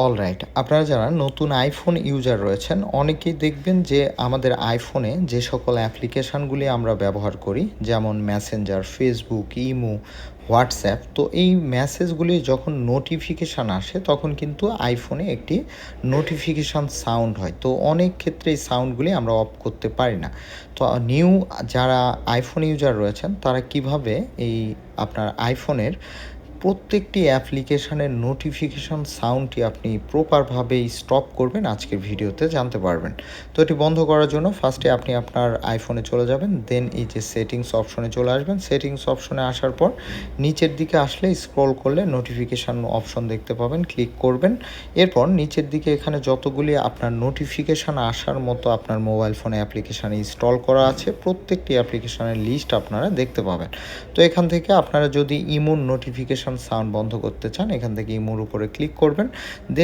Alright. আপনারা যারা নতুন আইফোন ইউজার রয়েছেন, অনেকেই দেখবেন যে আমাদের আইফোনে যে সকল অ্যাপ্লিকেশনগুলি আমরা ব্যবহার করি, যেমন মেসেঞ্জার, ফেসবুক, ইমো, হোয়াটসঅ্যাপ। তো এই মেসেজগুলি যখন নোটিফিকেশান আসে, তখন কিন্তু আইফোনে একটি নোটিফিকেশান সাউন্ড হয়। তো অনেক ক্ষেত্রে এই সাউন্ডগুলি আমরা অফ করতে পারি না। তো নিউ যারা আইফোন ইউজার রয়েছেন, তারা কিভাবে এই আপনার আইফোনের প্রত্যেকটি অ্যাপ্লিকেশনের নোটিফিকেশন সাউন্ডটি আপনি প্রপারভাবে স্টপ করবেন আজকের ভিডিওতে জানতে পারবেন। তো এটি বন্ধ করার জন্য ফার্স্টে আপনি আপনার আইফোনে চলে যাবেন, দেন এই যে সেটিংস অপশনে চলে আসবেন। সেটিংস অপশনে আসার পর নিচের দিকে আসলে স্ক্রল করলে নোটিফিকেশান অপশন দেখতে পাবেন, ক্লিক করবেন। এরপর নিচের দিকে এখানে যতগুলি আপনার নোটিফিকেশান আসার মতো আপনার মোবাইল ফোনে অ্যাপ্লিকেশান ইনস্টল করা আছে, প্রত্যেকটি অ্যাপ্লিকেশানের লিস্ট আপনারা দেখতে পাবেন। তো এখান থেকে আপনারা যদি ইমোর নোটিফিকেশান সাউন্ড বন্ধ করতে চান, এখান থেকে ইমোর উপরে ক্লিক করবেন। দেন